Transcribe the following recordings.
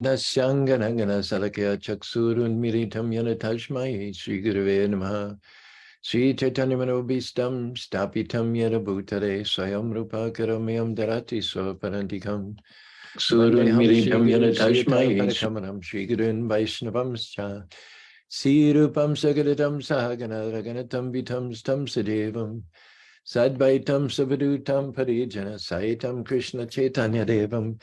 Nasyanganangana Salakya Chaksurun Miritam Yanatashmai Sri Gurave Namaha Sri Chaitanya Manobhistam Stapitam Yada Bhutare Swayam Rupa Karamyam Darati Swaparantikam Vandeham Shri Guru Srita Parakamanam Shri Gurun Vaishnavamscha Sirupam Sagadatam Sahagana Raganatam Vitam Stam Sadevam Sadvaitam Savadutam Parijana Saitam Krishna Chaitanya Devam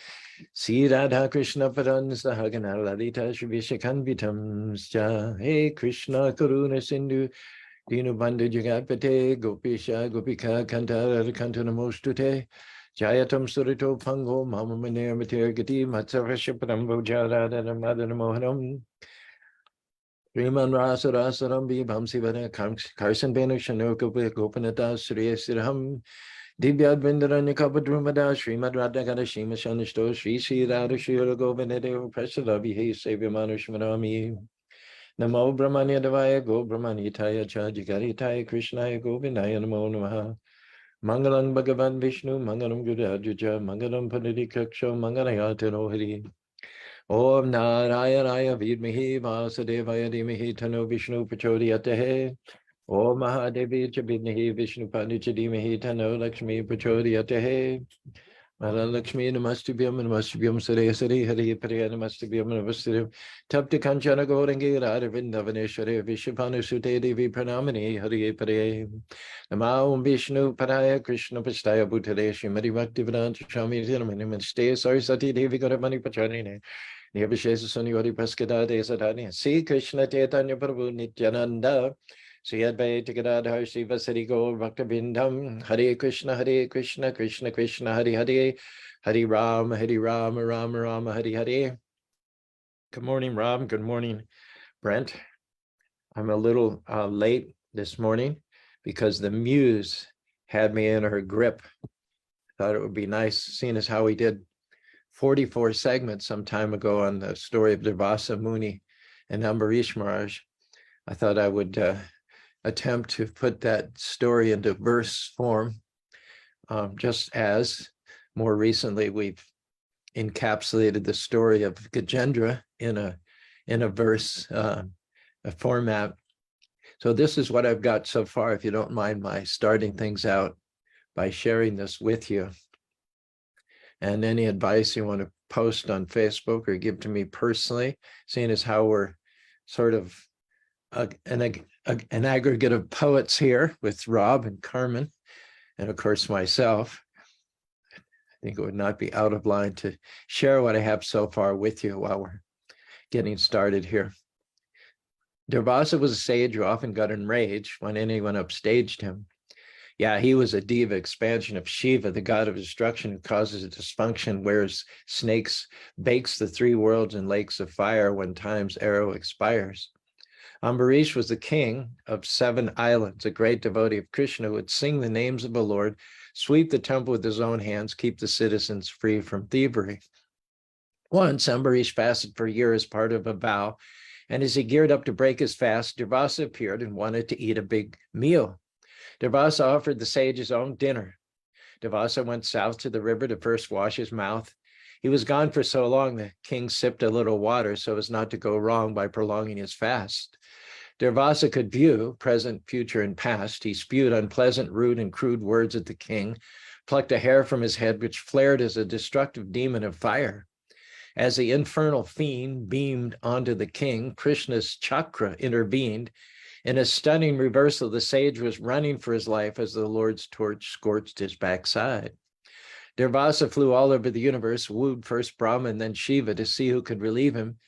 Sri Radha Krishna Padan Sahagana Lalita Shrivishakanvitam Sja Hey Krishna Karuna Sindhu Dinubandhu Jagapate Gopisha Gopika Kantara Kantanamostute Jayatam Surito Pango Mama Manir Matir Gati Matsavashapadam Bojara Madana Mohanam Riman Rasa Rasaram Vibham Sivana Karsan Benu Shanuka Gopanata Sri Sirham Divyadvindaranya Kapadrumada Srimad Radhagada Shima Shanishto Sri Sri Radha Shira Govinade Prasadavi He Savyamanu Shmanami Namo Brahmanya Devaya Go Brahmanitaya Cha Jagaritaya Krishnaya Govindaya Namo Namaha Mangalam Bhagavan Vishnu Mangalam Gudajuja Mangalam Panadi Kaksho Mangalayatano Hari Om Narayana Vidmahi Vasadevaya Dhimahi Tano Vishnu Prachodhyate Om Mahadevi Chabidnahi Vishnu Pandichadimahi Tano Lakshmi Prachodhyate Mala Lakshmi Namastubhyam Namastubhyam Sare Sare Hari Priya Namastubhyam Namastubhyam Tapti Kanchana Gorangi Radha Vindavaneshwari Vishapanu Sute Devi Pranamani Hari Priya Namo Vishnu Padaya Krishna Pastaya Bhutale Shrimati Bhaktivedanta Swami Namaste Sarasati Devi Garamani Pacharine Nirvishesa Sunyori Praskada Desadani Sri Krishna Chaitanya Prabhu Nityananda Sri Advaita Gadadhar Shiva Sari Gaur Bhaktabindam Hare Krishna Krishna Krishna Hare Hare Hare Rama Rama Rama Hare Hare. Good morning, Ram. Good morning, Brent. I'm a little late this morning because the muse had me in her grip. Thought it would be nice, seeing as how we did 44 segments some time ago on the story of Durvasa Muni and Ambarish Maharaj. I thought I would attempt to put that story into verse form, just as more recently we've encapsulated the story of Gajendra in a verse a format. So this is what I've got so far, if you don't mind my starting things out by sharing this with you. And any advice you want to post on Facebook or give to me personally, seeing as how we're sort of an aggregate of poets here with Rob and Carmen, and of course myself. I think it would not be out of line to share what I have so far with you while we're getting started here. Durvasa was a sage who often got enraged when anyone upstaged him. Yeah, he was a diva expansion of Shiva, the god of destruction who causes a dysfunction, wears snakes, bakes the three worlds in lakes of fire when time's arrow expires. Ambarish was the king of 7 islands, a great devotee of Krishna who would sing the names of the Lord, sweep the temple with his own hands, keep the citizens free from thievery. Once, Ambarish fasted for a year as part of a vow, and as he geared up to break his fast, Durvasa appeared and wanted to eat a big meal. Durvasa offered the sage his own dinner. Durvasa went south to the river to first wash his mouth. He was gone for so long, the king sipped a little water so as not to go wrong by prolonging his fast. Durvasa could view present, future, and past. He spewed unpleasant, rude, and crude words at the king, plucked a hair from his head, which flared as a destructive demon of fire. As the infernal fiend beamed onto the king, Krishna's chakra intervened. In a stunning reversal, the sage was running for his life as the Lord's torch scorched his backside. Durvasa flew all over the universe, wooed first Brahma and then Shiva to see who could relieve him.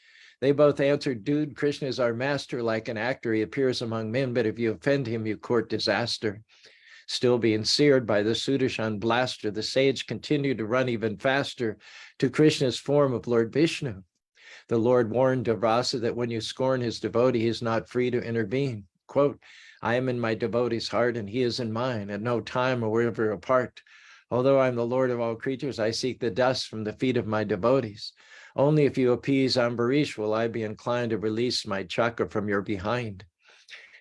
They both answered, "Dude, Krishna is our master. Like an actor, he appears among men, but if you offend him, you court disaster." Still being seared by the Sudarshan blaster, the sage continued to run even faster to Krishna's form of Lord Vishnu. The Lord warned Durvasa that when you scorn his devotee, he is not free to intervene. Quote, "I am in my devotee's heart and he is in mine. At no time are we ever apart. Although I am the Lord of all creatures, I seek the dust from the feet of my devotees. Only if you appease Ambarish will I be inclined to release my chakra from your behind."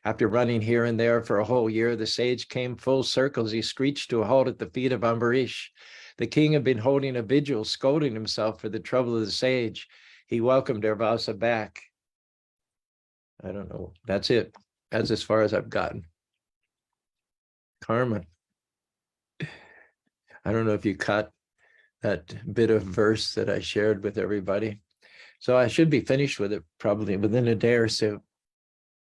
After running here and there for a whole year, the sage came full circle as he screeched to a halt at the feet of Ambarish. The king had been holding a vigil, scolding himself for the trouble of the sage. he welcomed Durvasa back. I don't know. That's it. That's as far as I've gotten. Karma. I don't know if you caught that bit of verse that I shared with everybody. So I should be finished with it probably within a day or so.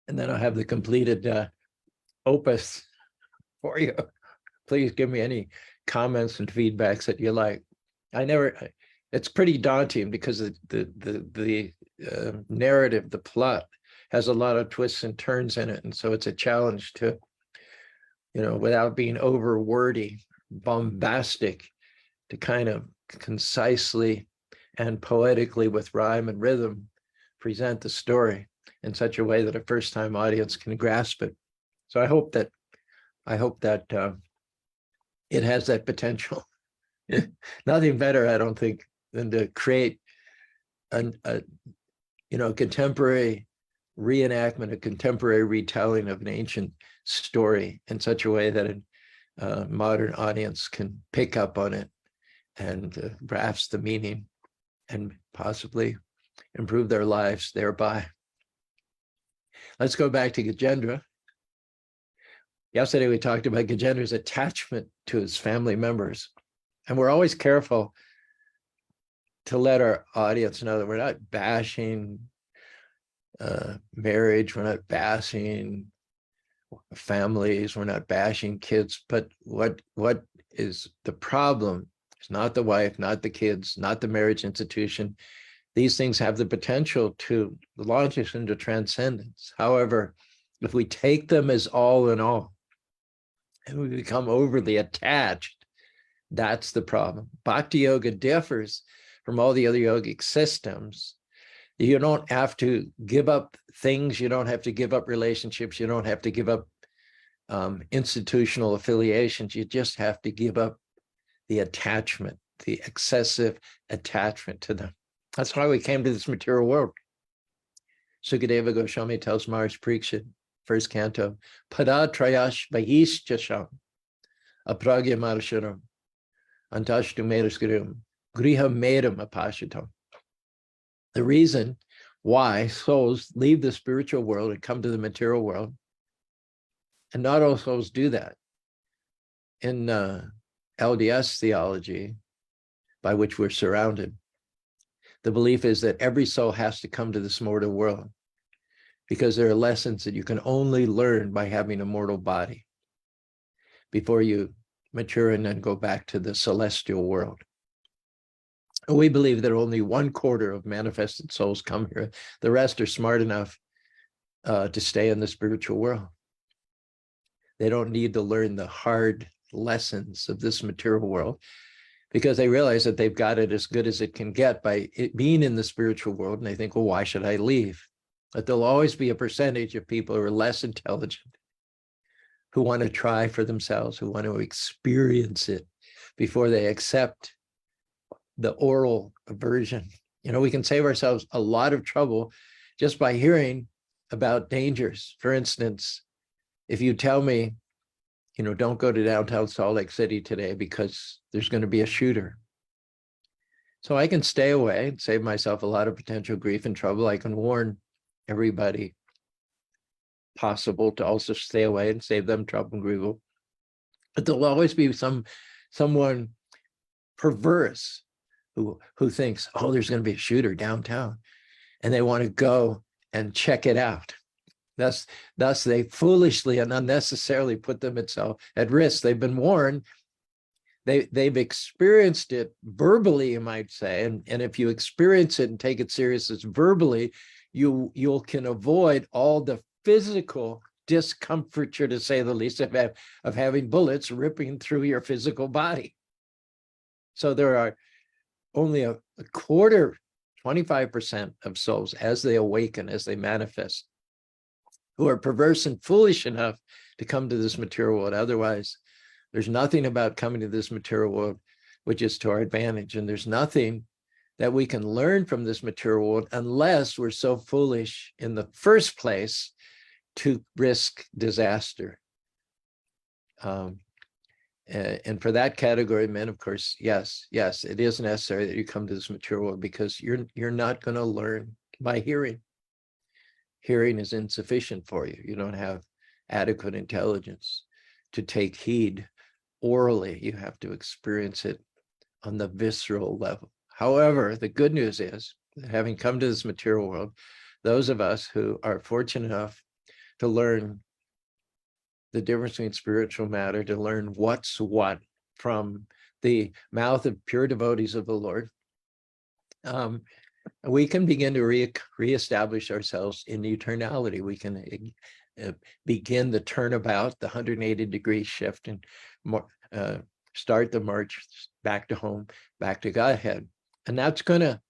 And then I'll have the completed opus for you. Please give me any comments and feedbacks that you like. It's pretty daunting because the narrative, the plot has a lot of twists and turns in it. And so it's a challenge to, without being over wordy, bombastic, to kind of concisely and poetically with rhyme and rhythm present the story in such a way that a first-time audience can grasp it. So I hope that it has that potential. Nothing better, I don't think, than to create a contemporary reenactment, a contemporary retelling of an ancient story in such a way that a modern audience can pick up on it and grasp the meaning and possibly improve their lives thereby. Let's go back to Gajendra. Yesterday, we talked about Gajendra's attachment to his family members. And we're always careful to let our audience know that we're not bashing marriage, we're not bashing families, we're not bashing kids, but what is the problem? It's not the wife, not the kids, not the marriage institution. These things have the potential to launch us into transcendence. However, if we take them as all in all, and we become overly attached, that's the problem. Bhakti yoga differs from all the other yogic systems. You don't have to give up things. You don't have to give up relationships. You don't have to give up institutional affiliations. You just have to give up the attachment, the excessive attachment to them. That's why we came to this material world. Sukadeva Goswami tells Maharaj Parikshit, first canto, Pada trayash bahischasham, apragya marasharam, antashtu meraskaram, griha medam apashitam. The reason why souls leave the spiritual world and come to the material world, and not all souls do that. In LDS theology, by which we're surrounded, the belief is that every soul has to come to this mortal world because there are lessons that you can only learn by having a mortal body before you mature and then go back to the celestial world. And we believe that only 1/4 of manifested souls come here. The rest are smart enough to stay in the spiritual world. They don't need to learn the hard lessons of this material world because they realize that they've got it as good as it can get by it being in the spiritual world. And they think, well, why should I leave? But there'll always be a percentage of people who are less intelligent, who want to try for themselves, who want to experience it before they accept the oral version. We can save ourselves a lot of trouble just by hearing about dangers. For instance, if you tell me, don't go to downtown Salt Lake City today because there's going to be a shooter. So I can stay away and save myself a lot of potential grief and trouble. I can warn everybody possible to also stay away and save them trouble and grief. But there'll always be someone perverse who thinks, oh, there's going to be a shooter downtown, and they want to go and check it out. Thus, they foolishly and unnecessarily put themselves at risk. They've been warned. They've experienced it verbally, you might say, and if you experience it and take it serious as verbally, you can avoid all the physical discomforture, to say the least, of having bullets ripping through your physical body. So there are only a quarter, 25% of souls as they awaken, as they manifest, who are perverse and foolish enough to come to this material world. Otherwise, there's nothing about coming to this material world which is to our advantage. And there's nothing that we can learn from this material world unless we're so foolish in the first place to risk disaster. And for that category of men, of course, yes, it is necessary that you come to this material world, because you're not going to learn by hearing. Hearing is insufficient for you. You don't have adequate intelligence to take heed orally. You have to experience it on the visceral level. However, the good news is that having come to this material world, those of us who are fortunate enough to learn the difference between spiritual matter, to learn what's what from the mouth of pure devotees of the Lord, we can begin to reestablish ourselves in eternality. We can begin the turnabout, the 180-degree shift, and start the march back to home, back to Godhead. And that's going to,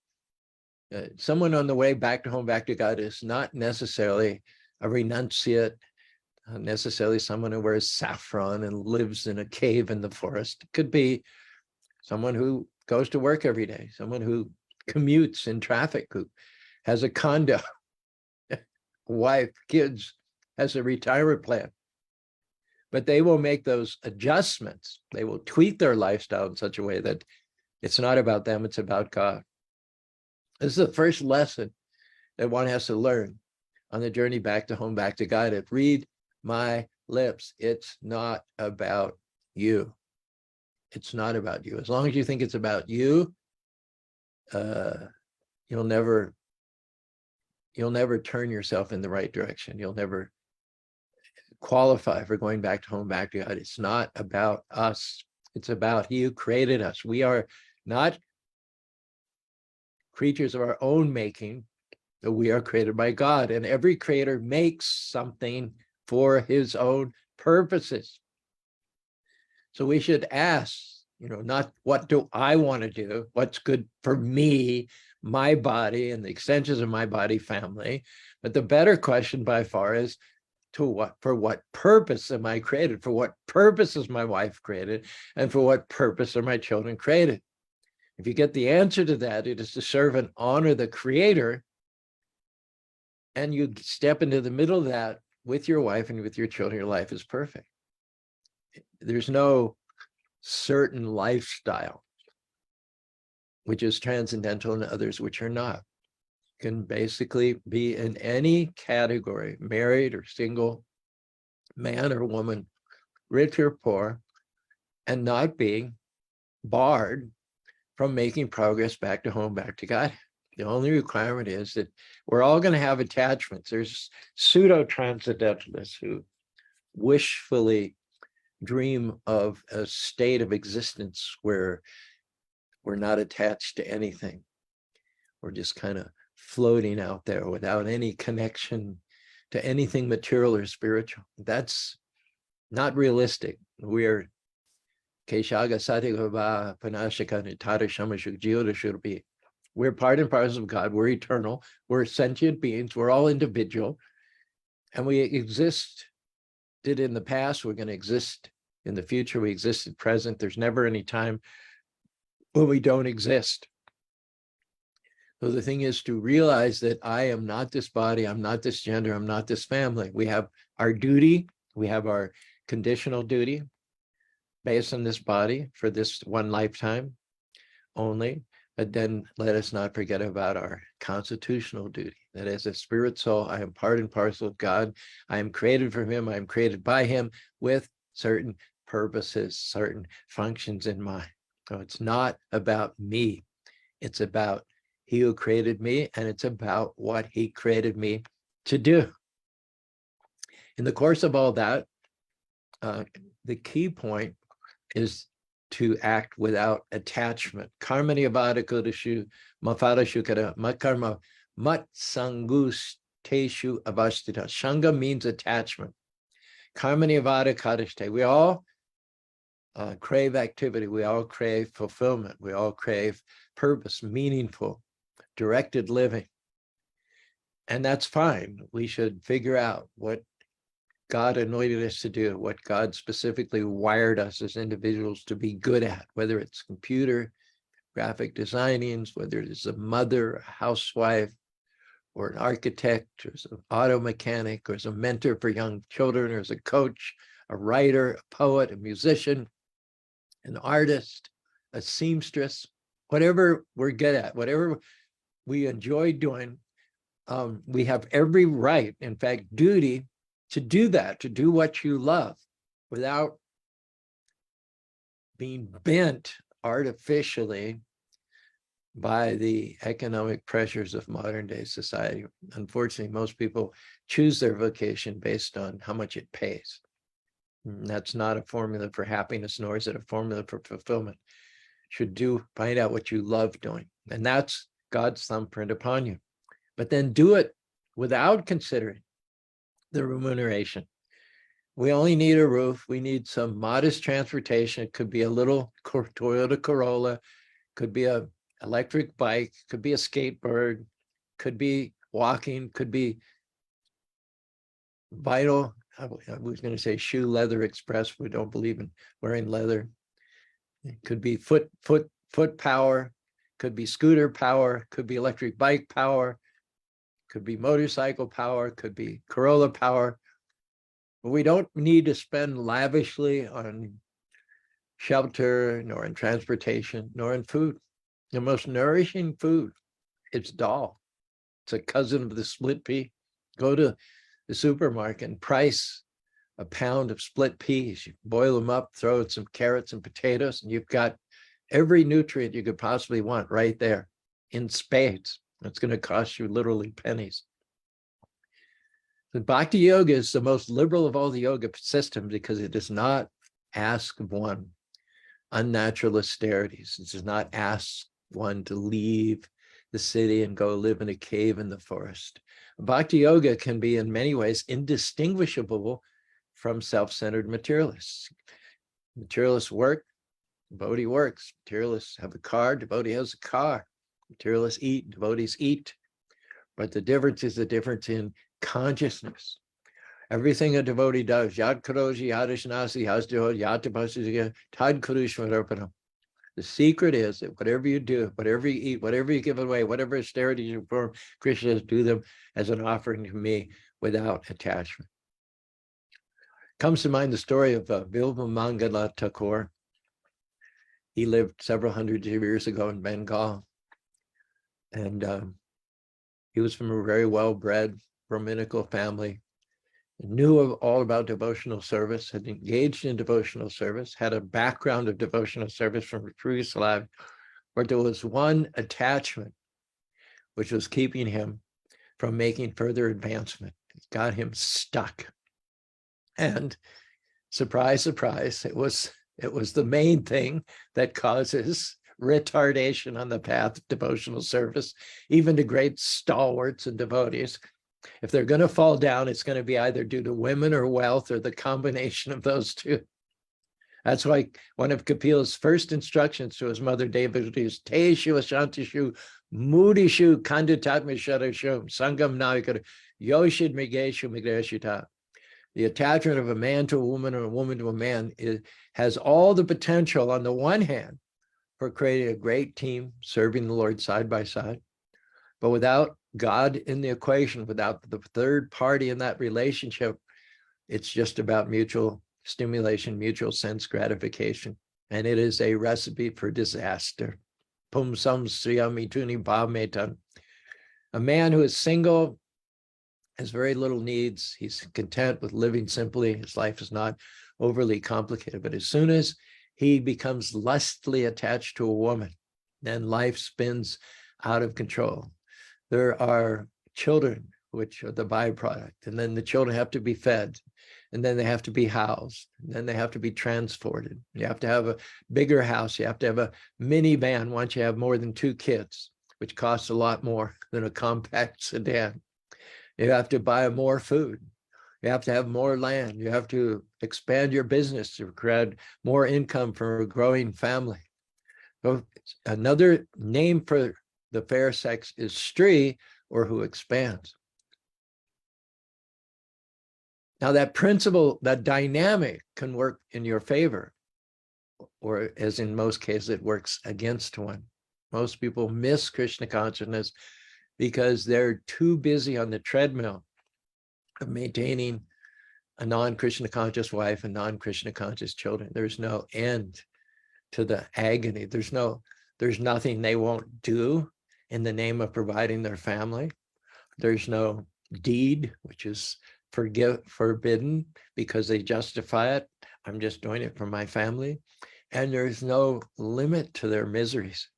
someone on the way back to home, back to God is not necessarily a renunciate, necessarily someone who wears saffron and lives in a cave in the forest. It could be someone who goes to work every day, someone who commutes in traffic, who has a condo, wife, kids, has a retirement plan. But they will make those adjustments. They will tweak their lifestyle in such a way that it's not about them, it's about God. This is the first lesson that one has to learn on the journey back to home, back to God. Read my lips. It's not about you. It's not about you. As long as you think it's about you, you'll never turn yourself in the right direction. You'll never qualify for going back to home, back to God. It's not about us. It's about He who created us. We are not creatures of our own making, but we are created by God. And every creator makes something for his own purposes. So we should ask, not what do I want to do, what's good for me, my body, and the extensions of my body family. But the better question by far is, for what purpose am I created? For what purpose is my wife created? And for what purpose are my children created? If you get the answer to that, it is to serve and honor the Creator, and you step into the middle of that with your wife and with your children, your life is perfect. There's no certain lifestyle which is transcendental and others which are not. You can basically be in any category, married or single, man or woman, rich or poor, and not being barred from making progress back to home, back to God. The only requirement is that we're all going to have attachments. There's pseudo-transcendentalists who wishfully dream of a state of existence where we're not attached to anything. We're just kind of floating out there without any connection to anything material or spiritual. That's not realistic. We're part and parcel of God. We're eternal. We're sentient beings. We're all individual. And we existed in the past. We're going to exist in the future. We exist at present. There's never any time when we don't exist. So the thing is to realize that I am not this body. I'm not this gender. I'm not this family. We have our duty. We have our conditional duty based on this body for this one lifetime only. But then let us not forget about our constitutional duty, that as a spirit soul, I am part and parcel of God. I am created from Him. I am created by Him with certain purposes, certain functions in mind. So it's not about me. It's about He who created me, and it's about what He created me to do. In the course of all that, the key point is to act without attachment. Karma niyavada kodashu mafada shukara makarma mat sangus teshu avastita. Shanga means attachment. Karma niyavada kadashte. We all crave activity. We all crave fulfillment. We all crave purpose, meaningful, directed living. And that's fine. We should figure out what God anointed us to do, what God specifically wired us as individuals to be good at, whether it's computer, graphic designing, whether it's a mother, a housewife, or an architect, or as an auto mechanic, or as a mentor for young children, or as a coach, a writer, a poet, a musician, an artist, a seamstress, whatever we're good at, whatever we enjoy doing, we have every right, in fact, duty to do that, to do what you love without being bent artificially by the economic pressures of modern day society. Unfortunately, most people choose their vocation based on how much it pays. And that's not a formula for happiness, nor is it a formula for fulfillment. You should find out what you love doing. And that's God's thumbprint upon you. But then do it without considering the remuneration. We only need a roof. We need some modest transportation. It could be a little Toyota Corolla, could be a electric bike, could be a skateboard, could be walking, could be vital. I was going to say shoe leather express. We don't believe in wearing leather. It could be foot power, could be scooter power, could be electric bike power, could be motorcycle power, could be Corolla power. But we don't need to spend lavishly on shelter, nor in transportation, nor in food. The most nourishing food, it's dal. It's a cousin of the split pea. Go to the supermarket and price a pound of split peas. You boil them up, throw in some carrots and potatoes, and you've got every nutrient you could possibly want right there in spades. It's going to cost you literally pennies. The Bhakti Yoga is the most liberal of all the yoga systems because it does not ask one unnatural austerities. It does not ask one to leave the city and go live in a cave in the forest. Bhakti Yoga can be in many ways indistinguishable from self-centered materialists. Materialists work, devotee works. Materialists have a car, devotee has a car. Materialists eat, devotees eat. But the difference is the difference in consciousness. Everything a devotee does, yad karoji, yadishnasi, hasdo, yatapasya, tad kurushvarapana. The secret is that whatever you do, whatever you eat, whatever you give away, whatever austerities you perform, Krishna says, do them as an offering to me without attachment. Comes to mind the story of Bilba Mangala Thakur. He lived several hundred years ago in Bengal. And he was from a very well-bred Brahminical family, knew all about devotional service, had engaged in devotional service, had a background of devotional service from Jerusalem, but there was one attachment which was keeping him from making further advancement. It got him stuck. And surprise, surprise, it was the main thing that causes retardation on the path of devotional service, even to great stalwarts and devotees. If they're going to fall down, it's going to be either due to women or wealth or the combination of those two. That's why one of Kapil's first instructions to his mother Devaki is Teshu Ashantishu Mudishu Kandutatmisharashu Sangam Naikar Yoshid Migeshu Migreshita. The attachment of a man to a woman or a woman to a man has all the potential on the one hand for creating a great team serving the Lord side by side. But without God in the equation, without the third party in that relationship, it's just about mutual stimulation, mutual sense gratification. And it is a recipe for disaster. Pum sam sriyamituni bhametan. A man who is single has very little needs. He's content with living simply. His life is not overly complicated. But as soon as he becomes lustfully attached to a woman, then life spins out of control. There are children, which are the byproduct, and then the children have to be fed, and then they have to be housed, and then they have to be transported. You have to have a bigger house. You have to have a minivan once you have more than 2 kids, which costs a lot more than a compact sedan. You have to buy more food. You have to have more land. You have to expand your business to create more income for a growing family. So another name for the fair sex is Stri, or who expands. Now that principle, that dynamic can work in your favor, or as in most cases, it works against one. Most people miss Krishna consciousness because they're too busy on the treadmill of maintaining a non-Krishna conscious wife and non-Krishna conscious children. There's no end to the agony. There's nothing they won't do in the name of providing their family. There's no deed, which is forbidden because they justify it. I'm just doing it for my family. And there's no limit to their miseries.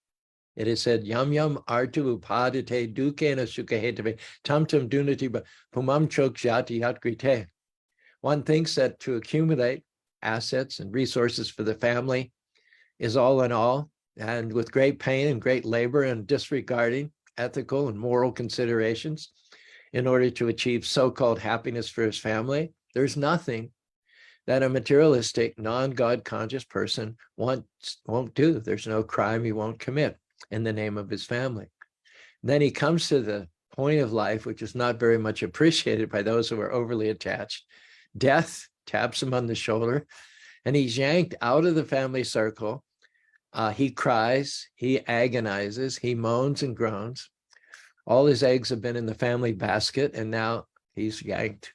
It is said, yam yam artu upadite dukena sukahetabe tamtam dunati pumam chok jati yatgrite. One thinks that to accumulate assets and resources for the family is all in all, and with great pain and great labor and disregarding ethical and moral considerations in order to achieve so-called happiness for his family, there's nothing that a materialistic, non-God conscious person won't do. There's no crime he won't commit in the name of his family. Then he comes to the point of life, which is not very much appreciated by those who are overly attached. Death taps him on the shoulder, and he's yanked out of the family circle. He cries, he agonizes, he moans and groans. All his eggs have been in the family basket, and now he's yanked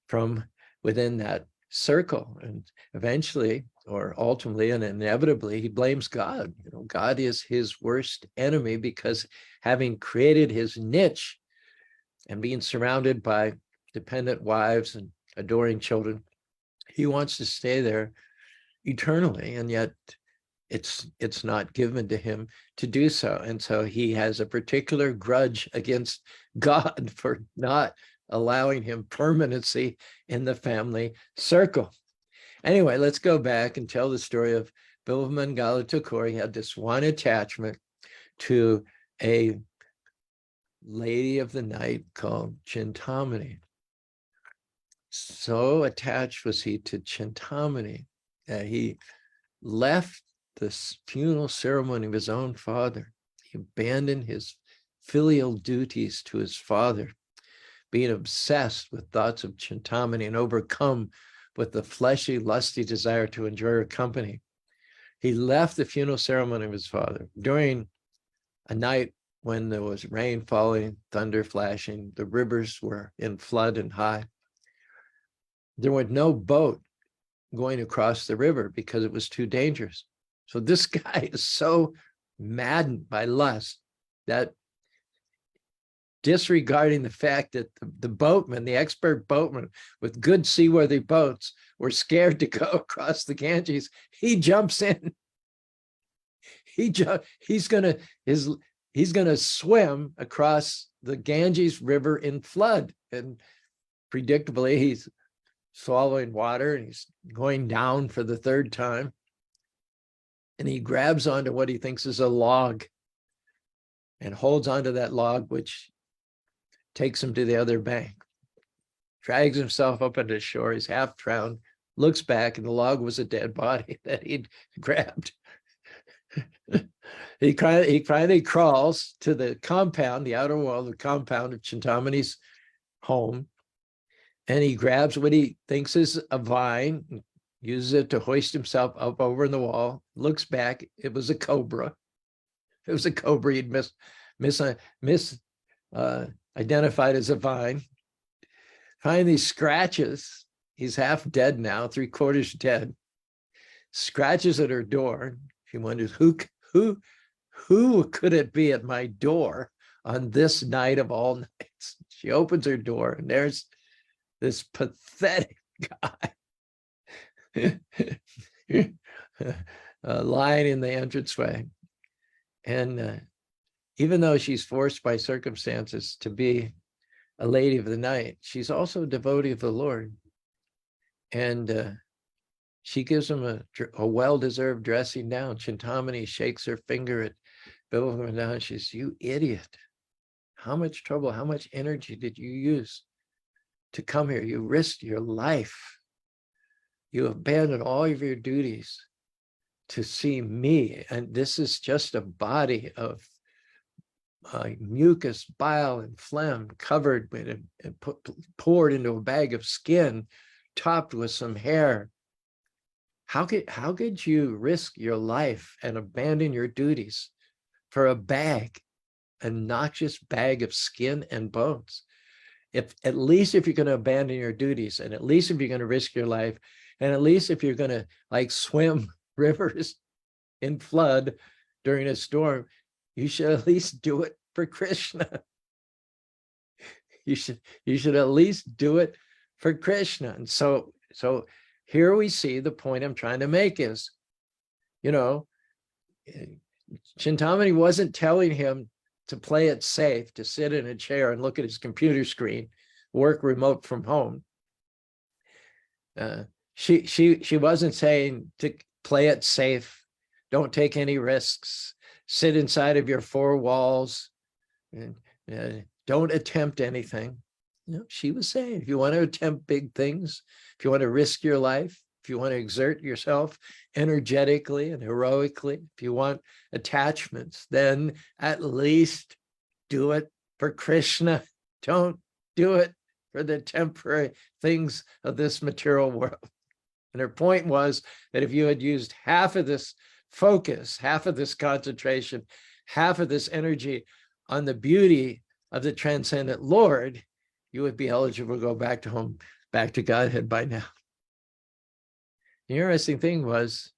from within that circle. And eventually, or ultimately and inevitably, he blames God. God is his worst enemy, because having created his niche and being surrounded by dependent wives and adoring children, he wants to stay there eternally, and yet it's not given to him to do so. And so he has a particular grudge against God for not allowing him permanency in the family circle. Anyway, let's go back and tell the story of Bilva Mangala Thakur. He had this one attachment to a lady of the night called Chintamani. So attached was he to Chintamani that he left this funeral ceremony of his own father. He abandoned his filial duties to his father, being obsessed with thoughts of Chintamani and overcome with the fleshy, lusty desire to enjoy her company. He left the funeral ceremony of his father during a night when there was rain falling, thunder flashing, the rivers were in flood and high. There was no boat going across the river because it was too dangerous. So this guy is so maddened by lust that, disregarding the fact that the boatmen, the expert boatmen with good seaworthy boats, were scared to go across the Ganges, he jumps in. He's gonna swim across the Ganges River in flood, and predictably he's swallowing water and he's going down for the third time. And he grabs onto what he thinks is a log and holds onto that log, which takes him to the other bank, drags himself up onto shore. He's half drowned, looks back, and the log was a dead body that he'd grabbed. He finally crawls to the compound, the outer wall, the compound of Chintamani's home, and he grabs what he thinks is a vine, uses it to hoist himself up over the wall, looks back, it was a cobra. It was a cobra he'd identified as a vine. Finally scratches, he's half dead now, 3/4 dead, scratches at her door. She wonders, who could it be at my door on this night of all nights? She opens her door, and there's this pathetic guy lying in the entranceway. And even though she's forced by circumstances to be a lady of the night, she's also a devotee of the Lord. And she gives him a well-deserved dressing down. Chintamani shakes her finger at Bilva Mangala. She says, "You idiot. How much trouble, how much energy did you use to come here? You risked your life. You abandoned all of your duties to see me. And this is just a body of mucus, bile, and phlegm covered with and poured into a bag of skin, topped with some hair. How could you risk your life and abandon your duties for a bag, a noxious bag of skin and bones? At least if you're going to abandon your duties, and at least if you're going to risk your life, and at least if you're going to swim rivers in flood during a storm, you should at least do it for Krishna. You should at least do it for Krishna. And so here we see the point I'm trying to make is, Chintamani wasn't telling him to play it safe, to sit in a chair and look at his computer screen, work remote from home. She wasn't saying to play it safe, don't take any risks, sit inside of your four walls, and don't attempt anything. She was saying, if you want to attempt big things, if you want to risk your life, if you want to exert yourself energetically and heroically, if you want attachments, then at least do it for Krishna. Don't do it for the temporary things of this material world. And her point was that if you had used half of this focus, half of this concentration, half of this energy on the beauty of the transcendent Lord, you would be eligible to go back to home, back to Godhead by now. The interesting thing was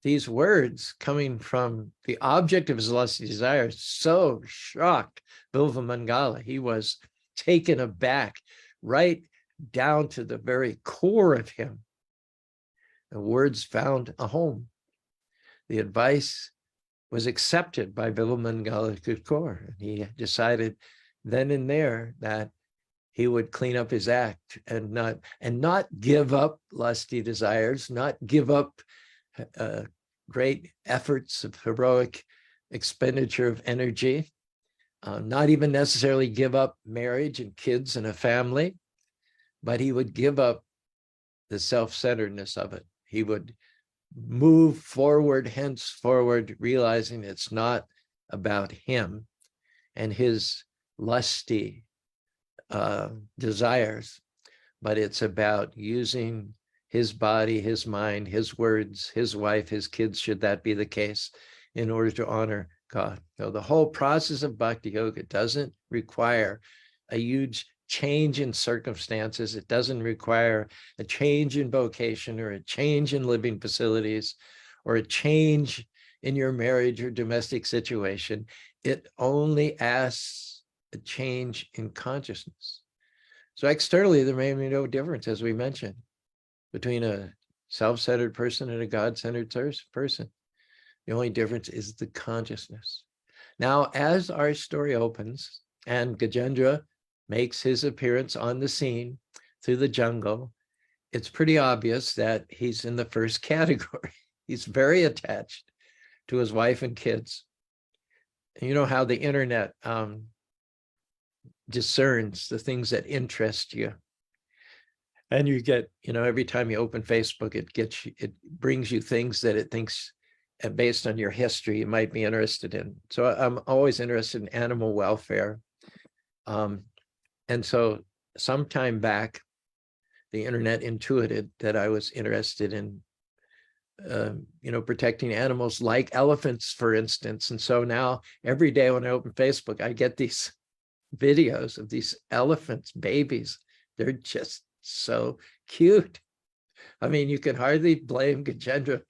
these words coming from the object of his lusty desire so shocked Bilva Mangala. He was taken aback right down to the very core of him. The words found a home. The advice was accepted by Bilva Mangala Kaur. He decided then and there that he would clean up his act and not give up lusty desires, not give up great efforts of heroic expenditure of energy, not even necessarily give up marriage and kids and a family, but he would give up the self-centeredness of it. He would move forward, henceforward, realizing it's not about him and his lusty desires, but it's about using his body, his mind, his words, his wife, his kids, should that be the case, in order to honor God. So the whole process of bhakti yoga doesn't require a huge change in circumstances. It doesn't require a change in vocation or a change in living facilities or a change in your marriage or domestic situation. It only asks a change in consciousness. So externally, there may be no difference, as we mentioned, between a self-centered person and a God-centered person. The only difference is the consciousness. Now, as our story opens and Gajendra makes his appearance on the scene through the jungle, it's pretty obvious that he's in the first category. He's very attached to his wife and kids. And you know how the internet discerns the things that interest you. And you get, every time you open Facebook, it brings you things that it thinks, based on your history, you might be interested in. So I'm always interested in animal welfare. And so sometime back, the internet intuited that I was interested in, protecting animals like elephants, for instance. And so now every day when I open Facebook, I get these videos of these elephants, babies. They're just so cute. I mean, you can hardly blame Gajendra.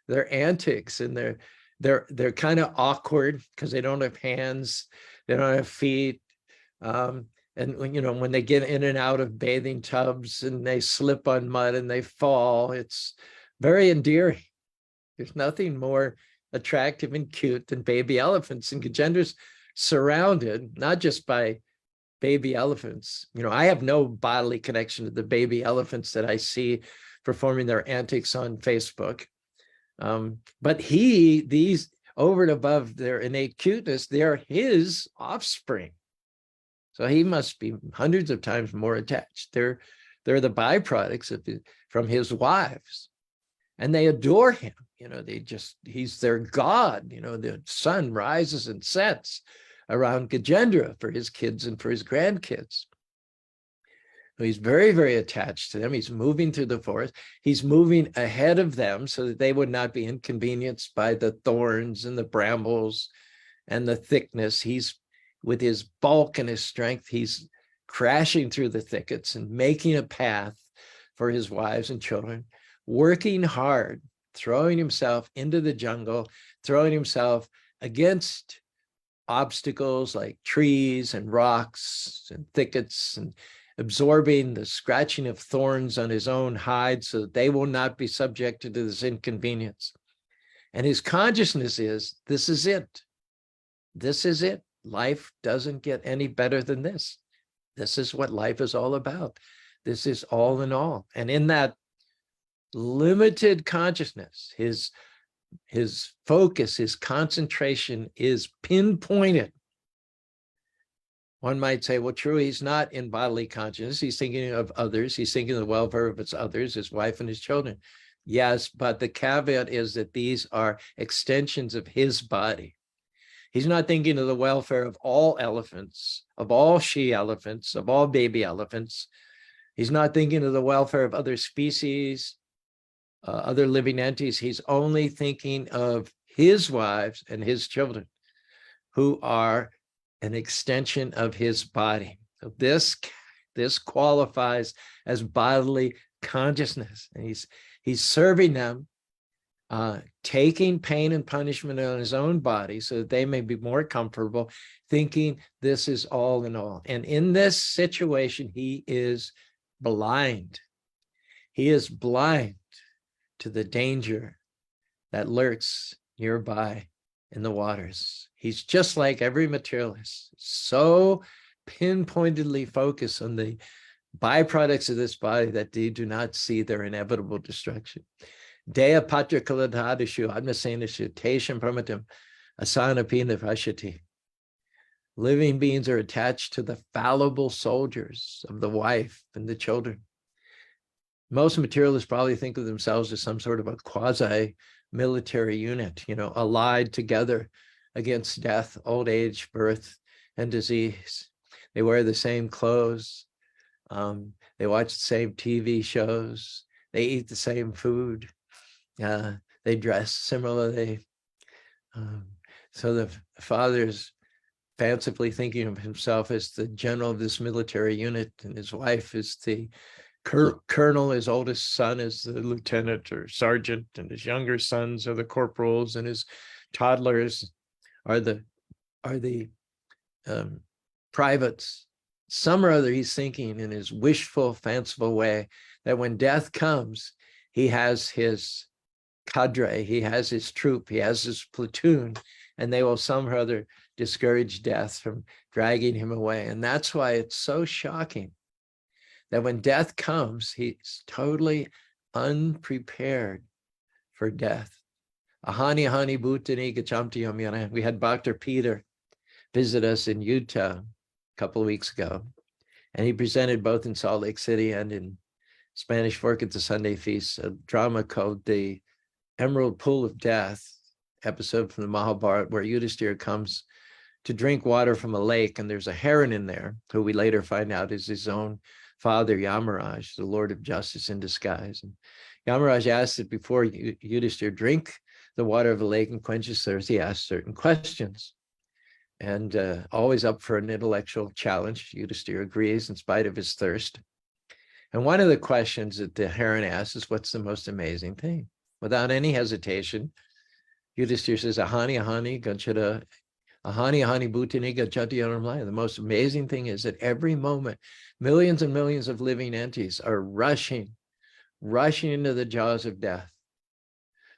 Their antics and they're kind of awkward because they don't have hands, they don't have feet. And when they get in and out of bathing tubs and they slip on mud and they fall, it's very endearing. There's nothing more attractive and cute than baby elephants. And Gajendra's surrounded not just by baby elephants. I have no bodily connection to the baby elephants that I see performing their antics on Facebook. But these over and above their innate cuteness, they are his offspring. So he must be hundreds of times more attached. They're the byproducts from his wives, and they adore him. He's their God. The sun rises and sets around Gajendra for his kids and for his grandkids. So he's very, very attached to them. He's moving through the forest. He's moving ahead of them so that they would not be inconvenienced by the thorns and the brambles and the thickness. He's, with his bulk and his strength, he's crashing through the thickets and making a path for his wives and children, working hard throwing himself into the jungle, throwing himself against obstacles like trees and rocks and thickets, and absorbing the scratching of thorns on his own hide so that they will not be subjected to this inconvenience. And his consciousness is, this is it. This is it. Life doesn't get any better than this. This is what life is all about. This is all in all. And in that limited consciousness, his focus, his concentration is pinpointed. One might say, well, true, he's not in bodily consciousness. He's thinking of others. He's thinking of the welfare of his others, his wife and his children. Yes, but the caveat is that these are extensions of his body. He's not thinking of the welfare of all elephants, of all she-elephants, of all baby elephants. He's not thinking of the welfare of other species, other living entities. He's only thinking of his wives and his children, who are an extension of his body. So this qualifies as bodily consciousness. And he's serving them, taking pain and punishment on his own body so that they may be more comfortable, thinking this is all in all. And in this situation, he is blind. He is blind to the danger that lurks nearby in the waters. He's just like every materialist, so pinpointedly focused on the byproducts of this body that they do not see their inevitable destruction. Dea patra kaladhadishu admasenashu tesham pramatam asanapina vashati. Living beings are attached to the fallible soldiers of the wife and the children. Most materialists probably think of themselves as some sort of a quasi-military unit, allied together against death, old age, birth, and disease. They wear the same clothes. They watch the same TV shows. They eat the same food. They dress similarly. So the father's fancifully thinking of himself as the general of this military unit, and his wife is the colonel, his oldest son is the lieutenant or sergeant, and his younger sons are the corporals, and his toddlers are the privates. Some or other, he's thinking in his wishful, fanciful way that when death comes, he has his cadre, he has his troop, he has his platoon, and they will some or other discourage death from dragging him away. And that's why it's so shocking that when death comes, he's totally unprepared for death. Ahani ahani bhutani gachamti yamyana. We had Dr. Peter visit us in Utah a couple of weeks ago, and he presented both in Salt Lake City and in Spanish Fork at the Sunday Feast, a drama called The Emerald Pool of Death, episode from the Mahabharata, where Yudhishthira comes to drink water from a lake, and there's a heron in there, who we later find out is his own father, Yamaraj, the Lord of Justice in disguise. And Yamaraj asks that before Yudhishthira drink the water of the lake and quench his thirst, he asks certain questions. And always up for an intellectual challenge, Yudhishthira agrees in spite of his thirst. And one of the questions that the heron asks is, what's the most amazing thing? Without any hesitation, Yudhishthira says, ahani ahani ganchara, ahani ahani bhutani gachati yanamlaya. The most amazing thing is that every moment, millions and millions of living entities are rushing into the jaws of death.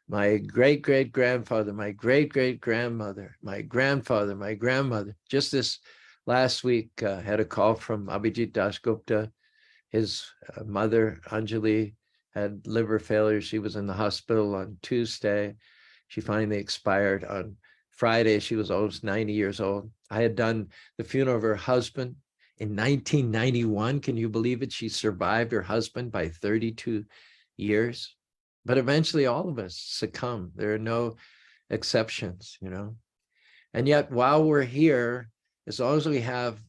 My great-great-grandfather, my great-great-grandmother, my grandfather, my grandmother. Just this last week, had a call from Abhijit Dasgupta. His mother, Anjali, had liver failure. She was in the hospital on Tuesday. She finally expired on Friday. She was almost 90 years old. I had done the funeral of her husband in 1991. Can you believe it? She survived her husband by 32 years. But eventually all of us succumb. There are no exceptions, And yet while we're here, as long as we have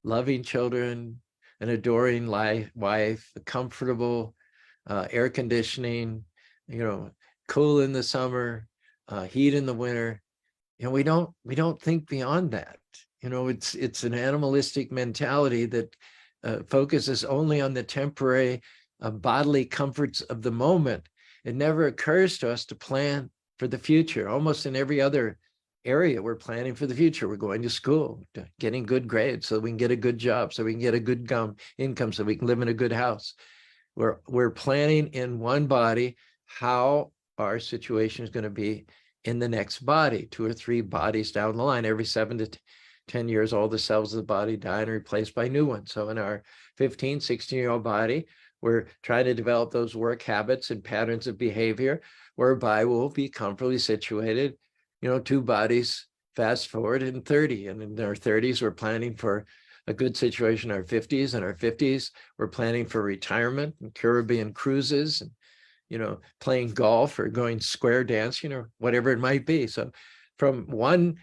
loving children, an adoring wife, a comfortable air conditioning, cool in the summer, heat in the winter, we don't think beyond that. It's an animalistic mentality that focuses only on the temporary bodily comforts of the moment, It never occurs to us to plan for the future. Almost in every other area, we're planning for the future. We're going to school, getting good grades so we can get a good job, so we can get a good income, so we can live in a good house. We're planning in one body how our situation is going to be in the next body, 2 or 3 bodies down the line. Every 7 to 10 years, all the cells of the body die and are replaced by new ones. So in our 15, 16-year-old body, we're trying to develop those work habits and patterns of behavior whereby we'll be comfortably situated, 2 bodies fast forward in 30. And in our 30s, we're planning for a good situation in our 50s. In our 50s, we're planning for retirement and Caribbean cruises and, playing golf or going square dance, whatever it might be. So from one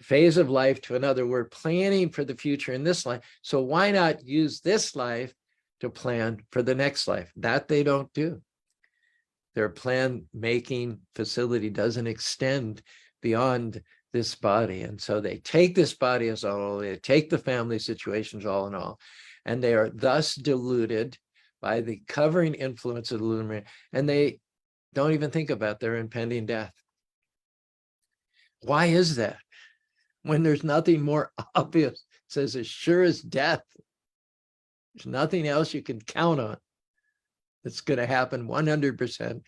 phase of life to another, we're planning for the future in this life. So why not use this life to plan for the next life? That they don't do. Their plan-making facility doesn't extend beyond this body. And so they take this body as all, they take the family situations all in all, and they are thus deluded by the covering influence of the lunar, and they don't even think about their impending death. Why is that? When there's nothing more obvious, it says as sure as death, there's nothing else you can count on that's going to happen 100%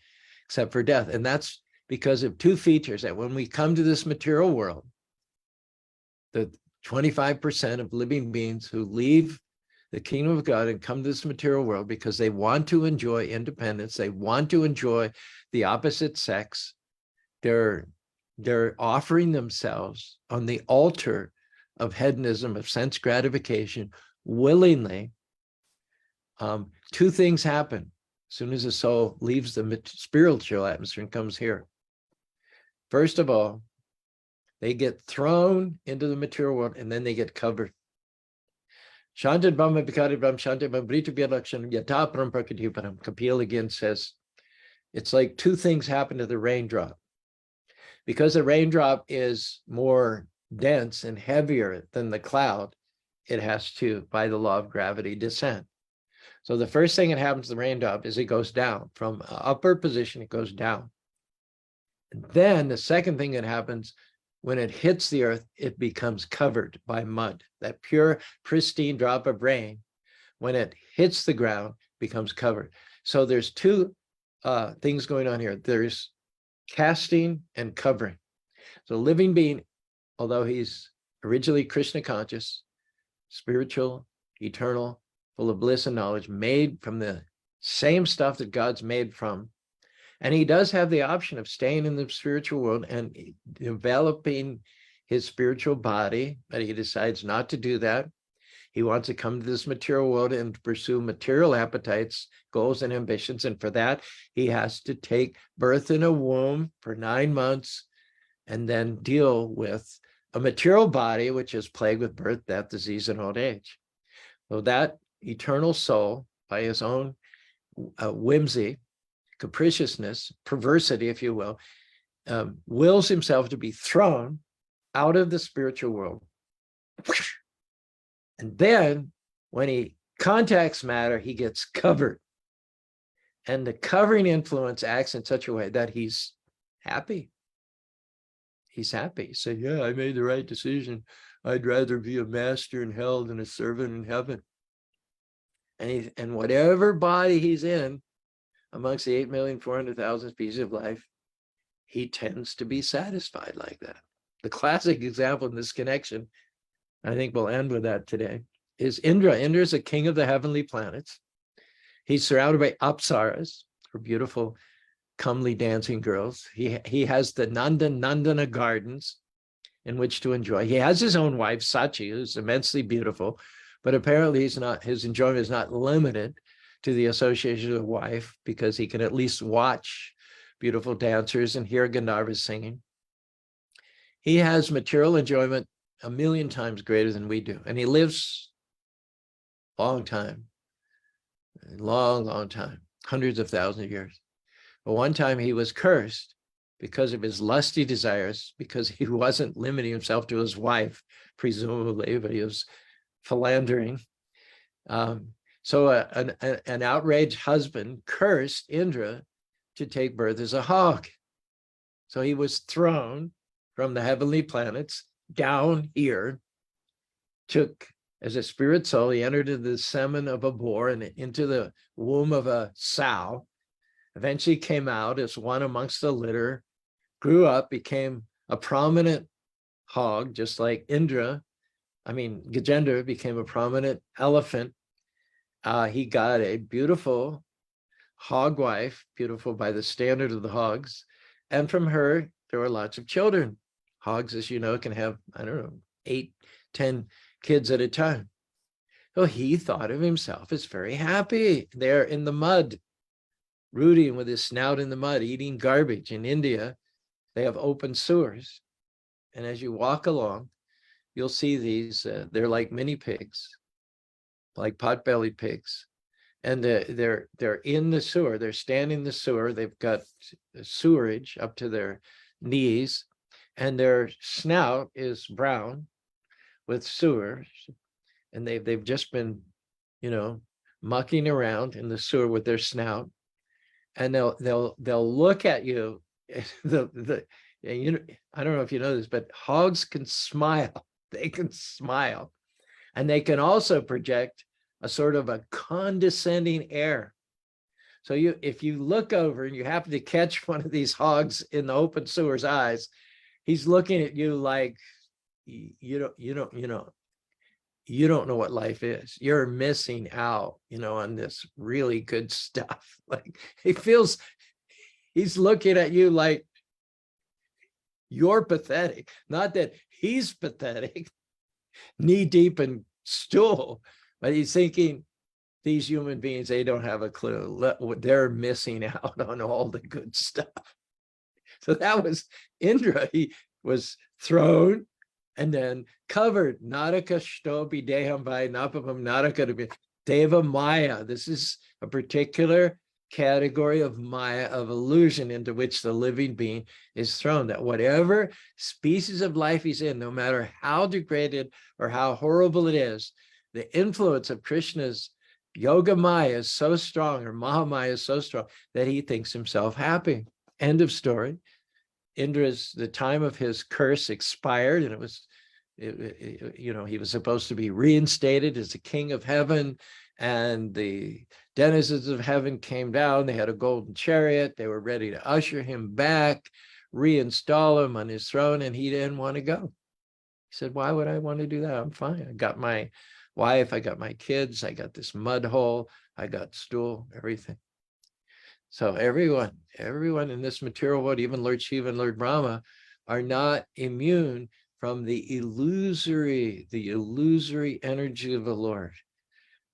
except for death. And that's because of 2 features: that when we come to this material world, the 25% of living beings who leave the kingdom of God and come to this material world because they want to enjoy independence, they want to enjoy the opposite sex, they're offering themselves on the altar of hedonism, of sense gratification, willingly. 2 things happen as soon as the soul leaves the spiritual atmosphere and comes here. First of all, they get thrown into the material world, and then they get covered. Kapil again says, it's like 2 things happen to the raindrop. Because the raindrop is more dense and heavier than the cloud, it has to, by the law of gravity, descend. So the first thing that happens to the raindrop is it goes down. From upper position, it goes down. And then the second thing that happens, when it hits the earth, it becomes covered by mud. That pure, pristine drop of rain, when it hits the ground, becomes covered. So there's 2 things going on here. There's casting and covering. So living being, although he's originally Krishna conscious, spiritual, eternal, full of bliss and knowledge, made from the same stuff that God's made from. And he does have the option of staying in the spiritual world and developing his spiritual body, but he decides not to do that. He wants to come to this material world and pursue material appetites, goals, and ambitions. And for that, he has to take birth in a womb for 9 months and then deal with a material body, which is plagued with birth, death, disease, and old age. So that eternal soul, by his own whimsy, capriciousness, perversity, if you will, wills himself to be thrown out of the spiritual world. And then when he contacts matter, he gets covered. And the covering influence acts in such a way that he's happy. He's happy. So, yeah, I made the right decision. I'd rather be a master in hell than a servant in heaven. And whatever body he's in, amongst the 8,400,000 species of life, he tends to be satisfied like that. The classic example in this connection, I think we'll end with that today, is Indra. Indra is a king of the heavenly planets. He's surrounded by apsaras, or beautiful, comely dancing girls. He has the Nandana gardens in which to enjoy. He has his own wife, Sachi, who's immensely beautiful, but apparently his enjoyment is not limited to the association of a wife, because he can at least watch beautiful dancers and hear Gandharvas singing. He has material enjoyment 1,000,000 times greater than we do. And he lives a long time, long time, hundreds of thousands of years. But one time he was cursed because of his lusty desires, because he wasn't limiting himself to his wife, presumably, but he was philandering. So an outraged husband cursed Indra to take birth as a hog. So he was thrown from the heavenly planets down here, took as a spirit soul, he entered into the semen of a boar and into the womb of a sow, eventually came out as one amongst the litter, grew up, became a prominent hog, just like Gajendra became a prominent elephant. He got a beautiful hog wife, beautiful by the standard of the hogs. And from her, there were lots of children. Hogs, as you know, can have, 8, 10 kids at a time. So he thought of himself as very happy there in the mud, rooting with his snout in the mud, eating garbage. In India, they have open sewers. And as you walk along, you'll see these, they're like mini pigs, like pot-bellied pigs. And they're in the sewer, they're standing in the sewer, they've got sewerage up to their knees, and their snout is brown with sewers, and they've just been, mucking around in the sewer with their snout, and they'll look at you. I don't know if you know this, but hogs can smile. They can smile, and they can also project a sort of a condescending air. So if you look over and you happen to catch one of these hogs in the open sewer's eyes, he's looking at you like, you don't know what life is. You're missing out, on this really good stuff. Like he's looking at you like you're pathetic. Not that he's pathetic, knee deep in stool, but he's thinking these human beings, they don't have a clue. They're missing out on all the good stuff. So that was Indra. He was thrown and then covered. Naraka shtobi deham vai napapam naraka deva maya. This is a particular category of maya, of illusion, into which the living being is thrown. That whatever species of life he's in, no matter how degraded or how horrible it is, the influence of Krishna's yoga maya is so strong, or mahamaya is so strong, that he thinks himself happy. End of story. The time of his curse expired, and he was supposed to be reinstated as the king of heaven, and the denizens of heaven came down. They had a golden chariot. They were ready to usher him back, reinstall him on his throne, and he didn't want to go. He said, why would I want to do that? I'm fine. I got my wife, I got my kids, I got this mud hole, I got stool, everything. So everyone in this material world, even Lord Shiva and Lord Brahma, are not immune from the illusory energy of the Lord.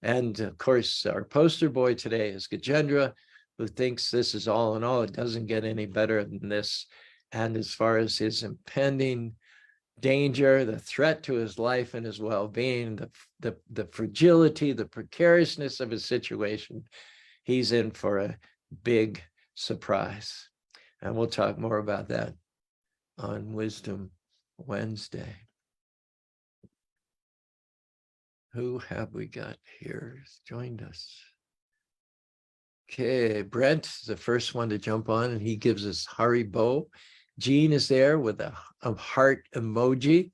And of course, our poster boy today is Gajendra, who thinks this is all in all. It doesn't get any better than this. And as far as his impending danger, the threat to his life and his well-being, the fragility, the precariousness of his situation, he's in for a big surprise. And we'll talk more about that on Wisdom Wednesday. Who have we got here? Has joined us. Okay, Brent is the first one to jump on, and he gives us Haribo. Jean is there with a heart emoji.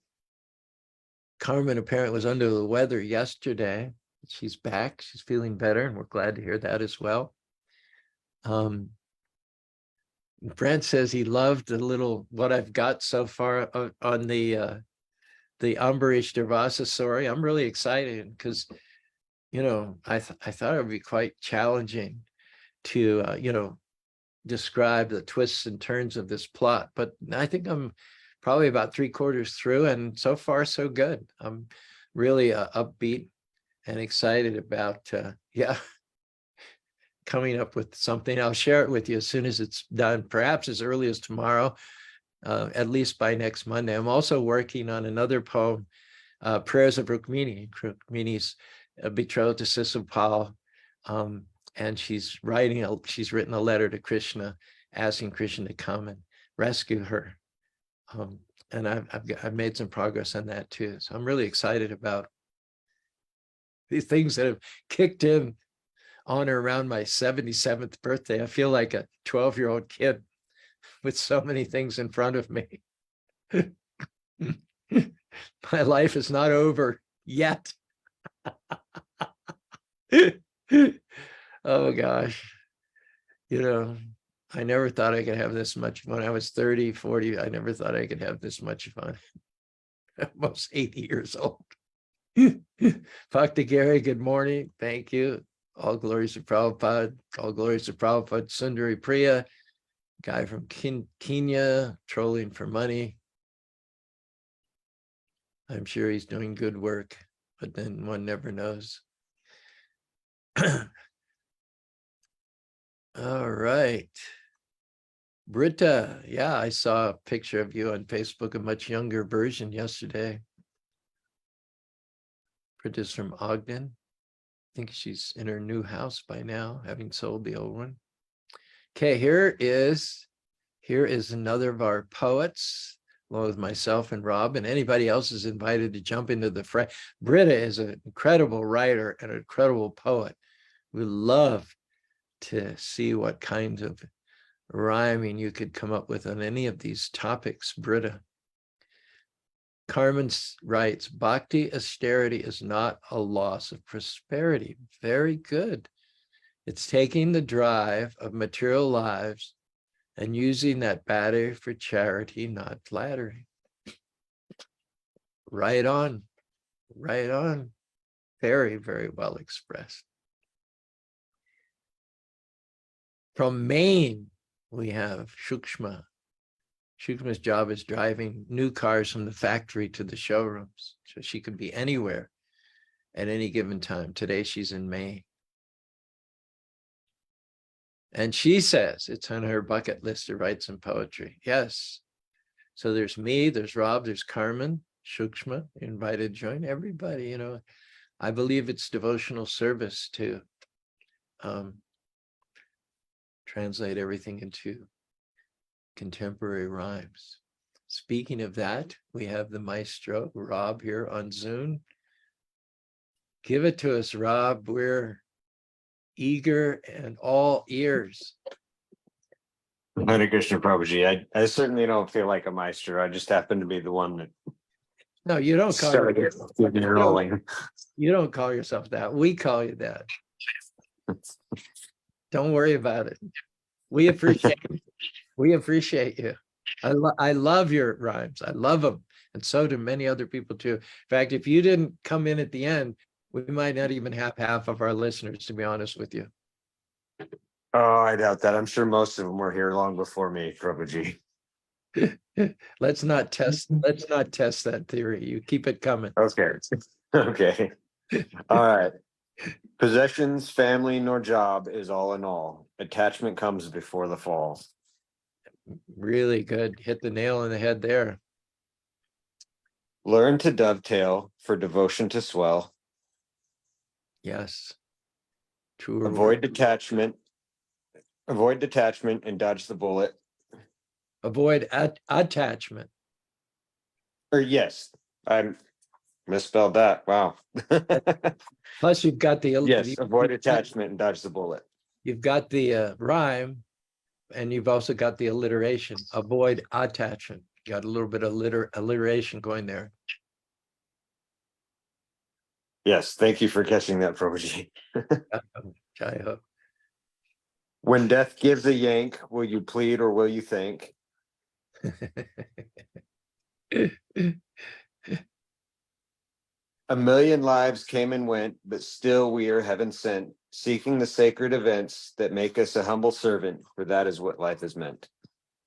Carmen apparently was under the weather yesterday. She's back. She's feeling better, and we're glad to hear that as well. Brent says he loved what I've got so far on the Ambarish Durvasa story. I'm really excited because, I thought it would be quite challenging to, describe the twists and turns of this plot. But I think I'm probably about 3/4 through, and so far so good. I'm really upbeat and excited about, coming up with something. I'll share it with you as soon as it's done, perhaps as early as tomorrow, at least by next Monday. I'm also working on another poem, Prayers of Rukmini. Rukmini's betrothed to Sisupal, and she's written a letter to Krishna, asking Krishna to come and rescue her. And I've made some progress on that too. So I'm really excited about these things that have kicked in on or around my 77th birthday. I feel like a 12-year-old kid with so many things in front of me. My life is not over yet. Oh gosh. I never thought I could have this much fun. I was 30, 40. I never thought I could have this much fun. Almost 80 years old. Bhakti Gary, good morning. Thank you. All glories to Prabhupada. All glories to Prabhupada. Sundari Priya, guy from Kenya, trolling for money. I'm sure he's doing good work, but then one never knows. All right. Britta, yeah, I saw a picture of you on Facebook, a much younger version yesterday. Britta's from Ogden. I think she's in her new house by now, having sold the old one. Okay, here is another of our poets, along with myself and Rob, and anybody else is invited to jump into the fray. Britta is an incredible writer and an incredible poet. We love to see what kinds of rhyming you could come up with on any of these topics, Britta. Carmen writes, bhakti austerity is not a loss of prosperity. Very good. It's taking the drive of material lives and using that battery for charity, not flattery. Right on. Right on. Very, very well expressed. From Maine, we have Shukshma. Shukshma's job is driving new cars from the factory to the showrooms. So she could be anywhere at any given time. Today, she's in Maine. And she says it's on her bucket list to write some poetry. Yes. So there's me, there's Rob, there's Carmen, Shukshma, invited to join everybody. I believe it's devotional service to translate everything into contemporary rhymes. Speaking of that, we have the maestro, Rob, here on Zoom. Give it to us, Rob. We're eager and all ears. Hare Krishna Prabhuji. I certainly don't feel like a maestro. I just happen to be the one that No, you don't call yourself. rolling. You don't call yourself that. We call you that. Don't worry about it. We appreciate you. I love your rhymes. I love them. And so do many other people too. In fact, if you didn't come in at the end, we might not even have half of our listeners, to be honest with you. Oh, I doubt that. I'm sure most of them were here long before me, Prabhuji. Let's not test that theory. You keep it coming. Okay. Okay. All right. Possessions, family, nor job is all in all. Attachment comes before the fall. Really good. Hit the nail on the head there. Learn to dovetail for devotion to swell. Yes. True. Avoid detachment and dodge the bullet. Avoid attachment. Or yes, I misspelled that. Wow. Plus, you've got the Yes, avoid attachment and dodge the bullet. You've got the rhyme, and you've also got the alliteration. Avoid attachment. Got a little bit of alliteration going there. Yes, thank you for catching that, Prabhuji. Jai Ho. When death gives a yank, will you plead or will you think? A million lives came and went, but still we are heaven sent, seeking the sacred events that make us a humble servant, for that is what life is meant.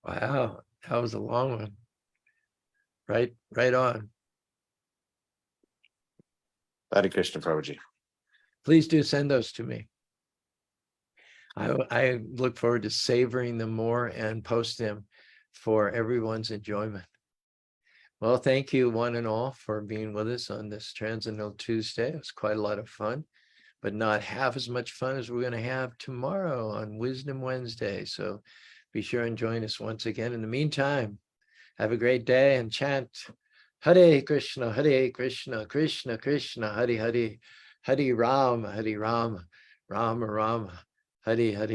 Wow, that was a long one. Right on. Hare Krishna, Prabhuji. Please do send those to me. I look forward to savoring them more and post them for everyone's enjoyment. Well, thank you one and all for being with us on this Transcendental Tuesday. It was quite a lot of fun, but not half as much fun as we're going to have tomorrow on Wisdom Wednesday. So be sure and join us once again. In the meantime, have a great day and chant Hare Krishna, Krishna Krishna, Hare Hare, Hare Rama, Rama Rama, Hari Hari.